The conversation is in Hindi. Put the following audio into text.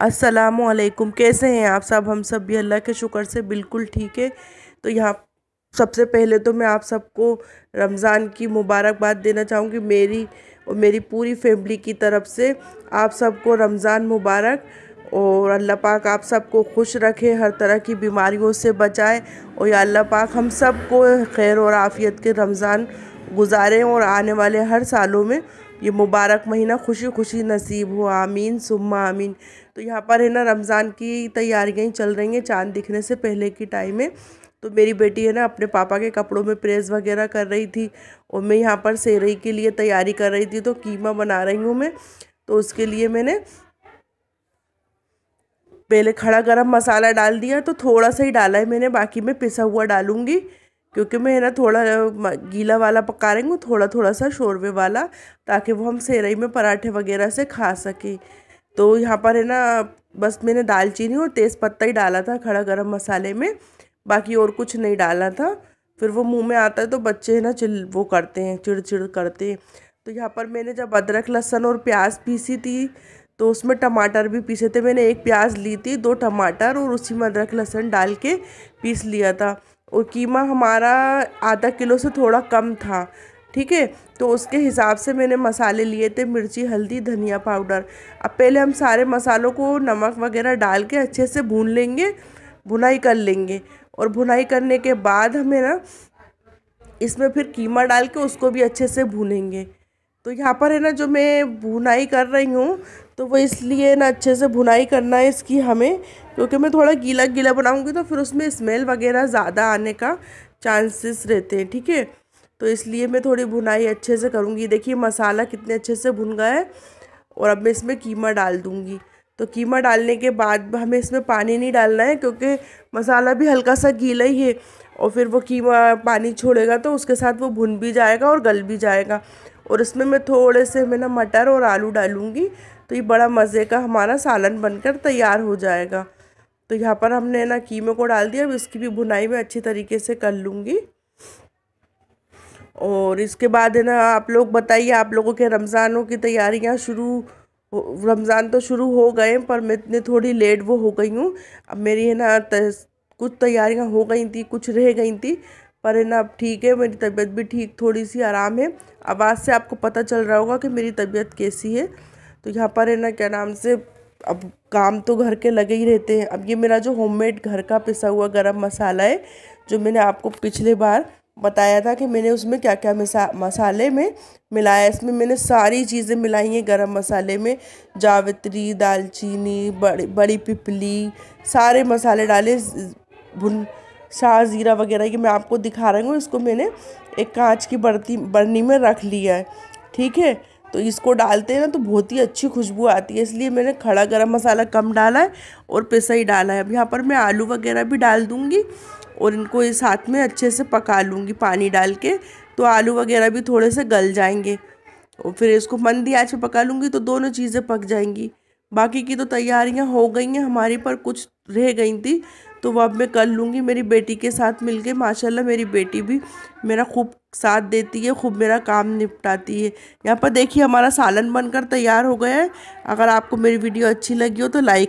अस्सलामुअलैकुम। कैसे हैं आप सब? हम सब भी अल्लाह के शुक्र से बिल्कुल ठीक है। तो यहाँ सबसे पहले तो मैं आप सबको रमज़ान की मुबारकबाद देना चाहूँगी, मेरी और मेरी पूरी फैमिली की तरफ से। आप सबको रमज़ान मुबारक। और अल्लाह पाक आप सबको खुश रखे, हर तरह की बीमारियों से बचाए। और या अल्लाह पाक हम सबको खैर और आफ़ियत के रमज़ान गुजारें और आने वाले हर सालों में ये मुबारक महीना खुशी खुशी नसीब हो। आमीन सुम्मा आमीन। तो यहाँ पर है ना, रमज़ान की तैयारियाँ ही चल रही हैं, चाँद दिखने से पहले की टाइम में। तो मेरी बेटी है ना, अपने पापा के कपड़ों में प्रेस वगैरह कर रही थी और मैं यहाँ पर सेवई के लिए तैयारी कर रही थी। तो कीमा बना रही हूँ मैं। तो उसके लिए मैंने पहले खड़ा गरम मसाला डाल दिया, तो थोड़ा सा ही डाला है मैंने, बाकी मैं पिसा हुआ डालूँगी, क्योंकि मैं है ना थोड़ा गीला वाला पका रही हूँ, थोड़ा थोड़ा सा शोरबे वाला, ताकि वो हम सेवई में पराठे वगैरह से खा सकें। तो यहाँ पर है ना, बस मैंने दालचीनी और तेज़ पत्ता ही डाला था खड़ा गरम मसाले में, बाकी और कुछ नहीं डाला था। फिर वो मुंह में आता है तो बच्चे है ना वो करते हैं, चिड़चिड़ करते हैं। तो यहाँ पर मैंने जब अदरक लहसुन और प्याज पीसी थी, तो उसमें टमाटर भी पीसे थे। मैंने एक प्याज ली थी, दो टमाटर, और उसी में अदरक लहसुन डाल के पीस लिया था। और कीमा हमारा आधा किलो से थोड़ा कम था, ठीक है। तो उसके हिसाब से मैंने मसाले लिए थे, मिर्ची, हल्दी, धनिया पाउडर। अब पहले हम सारे मसालों को नमक वगैरह डाल के अच्छे से भून लेंगे, भुनाई कर लेंगे। और भुनाई करने के बाद हमें ना इसमें फिर कीमा डाल के उसको भी अच्छे से भूनेंगे। तो यहाँ पर है ना, जो मैं भुनाई कर रही हूँ, तो वो इसलिए ना अच्छे से भुनाई करना है इसकी हमें, क्योंकि मैं थोड़ा गीला गीला बनाऊँगी तो फिर उसमें स्मेल वगैरह ज़्यादा आने का चांसेस रहते हैं, ठीक है। तो इसलिए मैं थोड़ी भुनाई अच्छे से करूँगी। देखिए मसाला कितने अच्छे से भुन गया है। और अब मैं इसमें कीमा डाल दूँगी। तो कीमा डालने के बाद हमें इसमें पानी नहीं डालना है, क्योंकि मसाला भी हल्का सा गीला ही है। और फिर वो कीमा पानी छोड़ेगा तो उसके साथ वो भुन भी जाएगा और गल भी जाएगा। और इसमें मैं थोड़े से ना मटर और आलू डालूँगी, तो ये बड़ा मज़े का हमारा सालन बनकर तैयार हो जाएगा। तो यहाँ पर हमने ना कीमे को डाल दिया। अब इसकी भी भुनाई में अच्छी तरीके से कर लूँगी। और इसके बाद है ना, आप लोग बताइए, आप लोगों के रमज़ानों की तैयारियां रमज़ान तो शुरू हो गए, पर मैं इतनी थोड़ी लेट वो हो गई हूँ। अब मेरी है ना कुछ तैयारियां हो गई थी, कुछ रह गई थी, पर है ना अब ठीक है, मेरी तबीयत भी ठीक, थोड़ी सी आराम है। आवाज़ से आपको पता चल रहा होगा कि मेरी तबीयत कैसी है। तो यहाँ पर है ना, क्या नाम से, अब काम तो घर के लगे ही रहते हैं। अब ये मेरा जो होममेड घर का पिसा हुआ गरम मसाला है, जो मैंने आपको पिछले बार बताया था कि मैंने उसमें क्या क्या मसाले में मिलाया। इसमें मैंने सारी चीज़ें मिलाई हैं गरम मसाले में, जावित्री, दालचीनी, बड़ी बड़ी पिपली, सारे मसाले डाले, भुन शाह ज़ीरा वगैरह, ये मैं आपको दिखा रही हूँ। इसको मैंने एक कांच की बर्नी में रख लिया है, ठीक है। तो इसको डालते हैं ना तो बहुत ही अच्छी खुशबू आती है, इसलिए मैंने खड़ा गरम मसाला कम डाला है और पिसा ही डाला है। अब यहाँ पर मैं आलू वगैरह भी डाल दूँगी और इनको इस साथ में अच्छे से पका लूँगी पानी डाल के, तो आलू वगैरह भी थोड़े से गल जाएंगे। और फिर इसको मंदी आंच पे पका लूँगी तो दोनों चीज़ें पक जाएंगी। बाकी की तो तैयारियां हो गई हैं हमारी, पर कुछ रह गई थी, तो वो अब मैं कर लूँगी मेरी बेटी के साथ मिलके। माशाल्लाह मेरी बेटी भी मेरा खूब साथ देती है, खूब मेरा काम निपटाती है। यहाँ पर देखिए हमारा सालन बनकर तैयार हो गया है। अगर आपको मेरी वीडियो अच्छी लगी हो तो लाइक